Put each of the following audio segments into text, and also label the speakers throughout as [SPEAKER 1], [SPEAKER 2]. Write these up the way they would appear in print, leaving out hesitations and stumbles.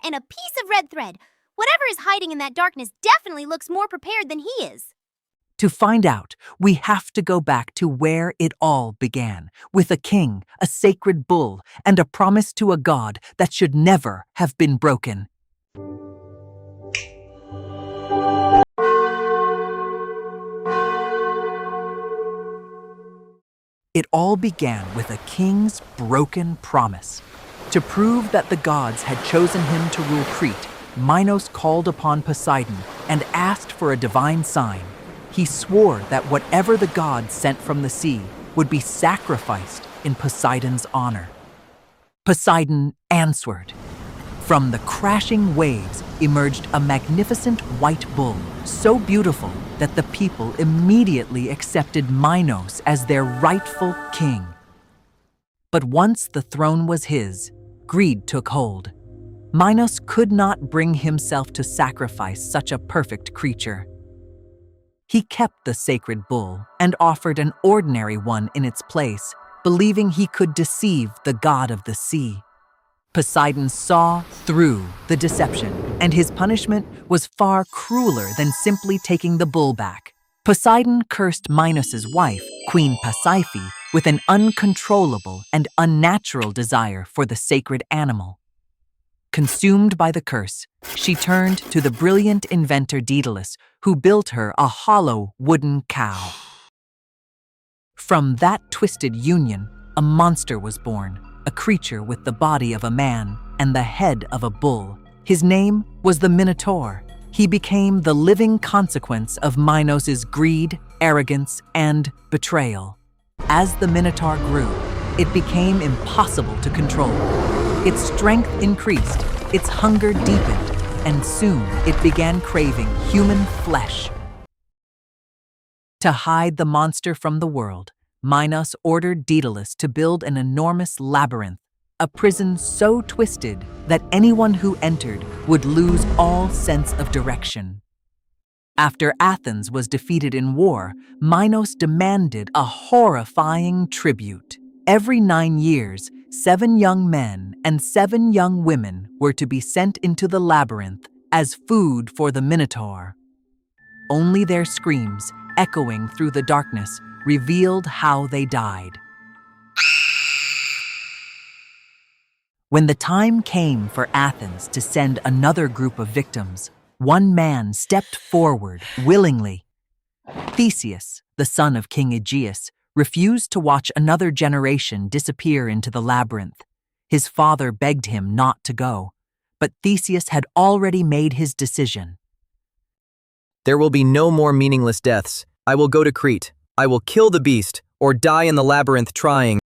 [SPEAKER 1] and a piece of red thread. Whatever is hiding in that darkness definitely looks more prepared than he is.
[SPEAKER 2] To find out, we have to go back to where it all began, with a king, a sacred bull, and a promise to a god that should never have been broken. It all began with a king's broken promise. To prove that the gods had chosen him to rule Crete, Minos called upon Poseidon and asked for a divine sign. He swore that whatever the gods sent from the sea would be sacrificed in Poseidon's honor. Poseidon answered. From the crashing waves emerged a magnificent white bull, so beautiful that the people immediately accepted Minos as their rightful king. But once the throne was his, greed took hold. Minos could not bring himself to sacrifice such a perfect creature. He kept the sacred bull and offered an ordinary one in its place, believing he could deceive the god of the sea. Poseidon saw through the deception, and his punishment was far crueler than simply taking the bull back. Poseidon cursed Minos' wife, Queen Pasiphae, with an uncontrollable and unnatural desire for the sacred animal. Consumed by the curse, she turned to the brilliant inventor Daedalus, who built her a hollow wooden cow. From that twisted union, a monster was born, a creature with the body of a man and the head of a bull. His name was the Minotaur. He became the living consequence of Minos' greed, arrogance, and betrayal. As the Minotaur grew, it became impossible to control. Its strength increased, its hunger deepened, and soon it began craving human flesh. To hide the monster from the world, Minos ordered Daedalus to build an enormous labyrinth, a prison so twisted that anyone who entered would lose all sense of direction. After Athens was defeated in war, Minos demanded a horrifying tribute. Every 9 years, 7 young men and 7 young women were to be sent into the labyrinth as food for the Minotaur. Only their screams, echoing through the darkness, revealed how they died. When the time came for Athens to send another group of victims, one man stepped forward willingly. Theseus, the son of King Aegeus, refused to watch another generation disappear into the labyrinth. His father begged him not to go, but Theseus had already made his decision.
[SPEAKER 3] There will be no more meaningless deaths. I will go to Crete. I will kill the beast, or die in the labyrinth trying.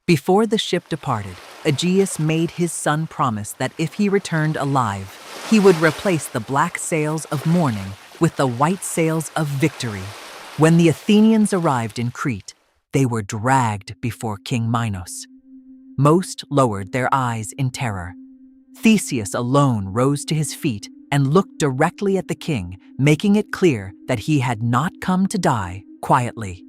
[SPEAKER 2] Before the ship departed, Aegeus made his son promise that if he returned alive, he would replace the black sails of mourning with the white sails of victory. When the Athenians arrived in Crete, they were dragged before King Minos. Most lowered their eyes in terror. Theseus alone rose to his feet and looked directly at the king, making it clear that he had not come to die quietly.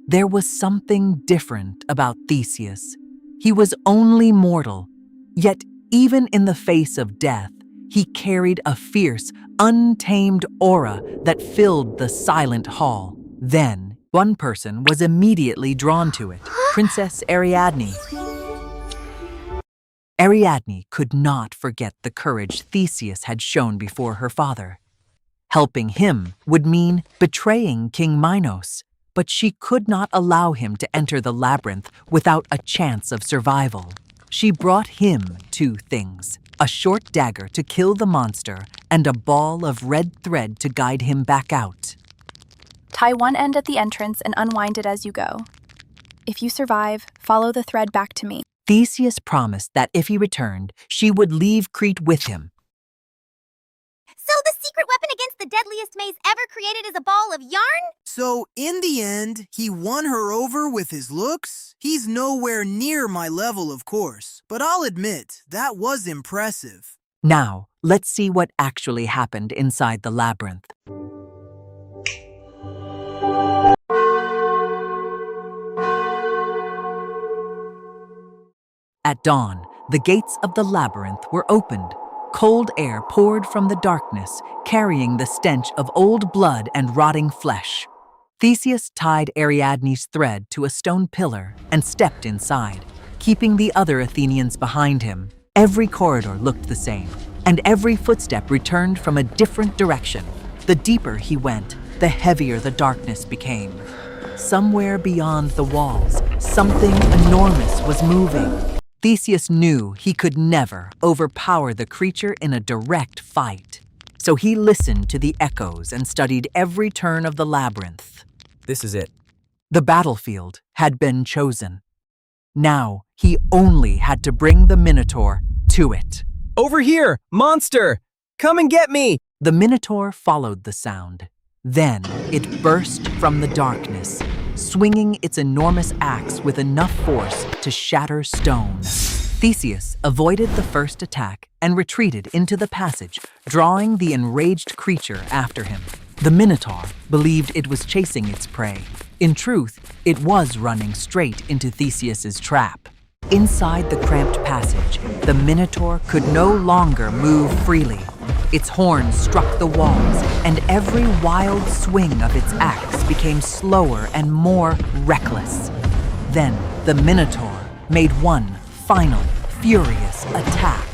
[SPEAKER 2] There was something different about Theseus. He was only mortal, yet even in the face of death, he carried a fierce, untamed aura that filled the silent hall. Then, one person was immediately drawn to it, Princess Ariadne. Ariadne could not forget the courage Theseus had shown before her father. Helping him would mean betraying King Minos, but she could not allow him to enter the labyrinth without a chance of survival. She brought him 2 things, a short dagger to kill the monster and a ball of red thread to guide him back out.
[SPEAKER 4] Tie one end at the entrance and unwind it as you go. If you survive, follow the thread back to me.
[SPEAKER 2] Theseus promised that if he returned, she would leave Crete with him.
[SPEAKER 1] So the secret weapon against the deadliest maze ever created is a ball of yarn?
[SPEAKER 5] So in the end, he won her over with his looks? He's nowhere near my level, of course, but I'll admit, that was impressive.
[SPEAKER 2] Now, let's see what actually happened inside the labyrinth. At dawn, the gates of the labyrinth were opened. Cold air poured from the darkness, carrying the stench of old blood and rotting flesh. Theseus tied Ariadne's thread to a stone pillar and stepped inside, keeping the other Athenians behind him. Every corridor looked the same, and every footstep returned from a different direction. The deeper he went, the heavier the darkness became. Somewhere beyond the walls, something enormous was moving. Theseus knew he could never overpower the creature in a direct fight. So he listened to the echoes and studied every turn of the labyrinth.
[SPEAKER 3] This is it.
[SPEAKER 2] The battlefield had been chosen. Now he only had to bring the Minotaur to it.
[SPEAKER 3] Over here, monster! Come and get me!
[SPEAKER 2] The Minotaur followed the sound. Then it burst from the darkness, swinging its enormous axe with enough force to shatter stone. Theseus avoided the first attack and retreated into the passage, drawing the enraged creature after him. The Minotaur believed it was chasing its prey. In truth, it was running straight into Theseus's trap. Inside the cramped passage, the Minotaur could no longer move freely. Its horns struck the walls, and every wild swing of its axe became slower and more reckless. Then the Minotaur made one final, furious attack,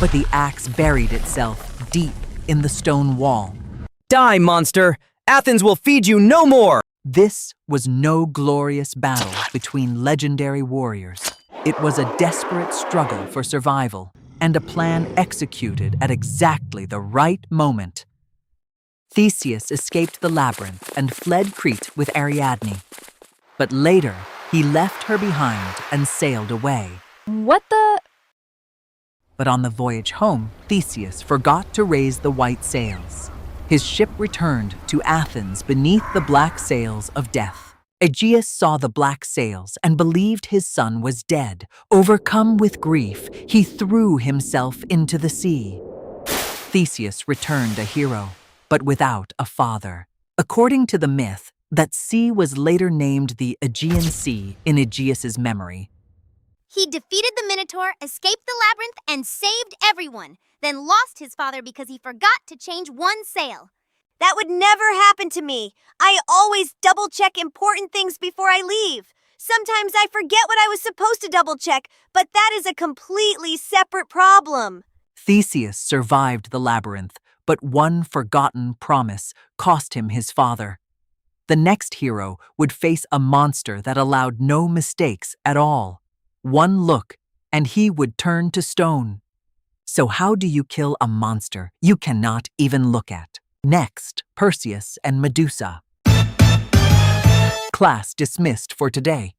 [SPEAKER 2] but the axe buried itself deep in the stone wall.
[SPEAKER 3] Die, monster! Athens will feed you no more!
[SPEAKER 2] This was no glorious battle between legendary warriors. It was a desperate struggle for survival, and a plan executed at exactly the right moment. Theseus escaped the labyrinth and fled Crete with Ariadne. But later, he left her behind and sailed away.
[SPEAKER 4] What the?
[SPEAKER 2] But on the voyage home, Theseus forgot to raise the white sails. His ship returned to Athens beneath the black sails of death. Aegeus saw the black sails and believed his son was dead. Overcome with grief, he threw himself into the sea. Theseus returned a hero, but without a father. According to the myth, that sea was later named the Aegean Sea in Aegeus's memory.
[SPEAKER 1] He defeated the Minotaur, escaped the labyrinth, and saved everyone, then lost his father because he forgot to change one sail.
[SPEAKER 6] That would never happen to me. I always double-check important things before I leave. Sometimes I forget what I was supposed to double-check, but that is a completely separate problem.
[SPEAKER 2] Theseus survived the labyrinth, but one forgotten promise cost him his father. The next hero would face a monster that allowed no mistakes at all. One look, and he would turn to stone. So how do you kill a monster you cannot even look at? Next, Perseus and Medusa. Class dismissed for today.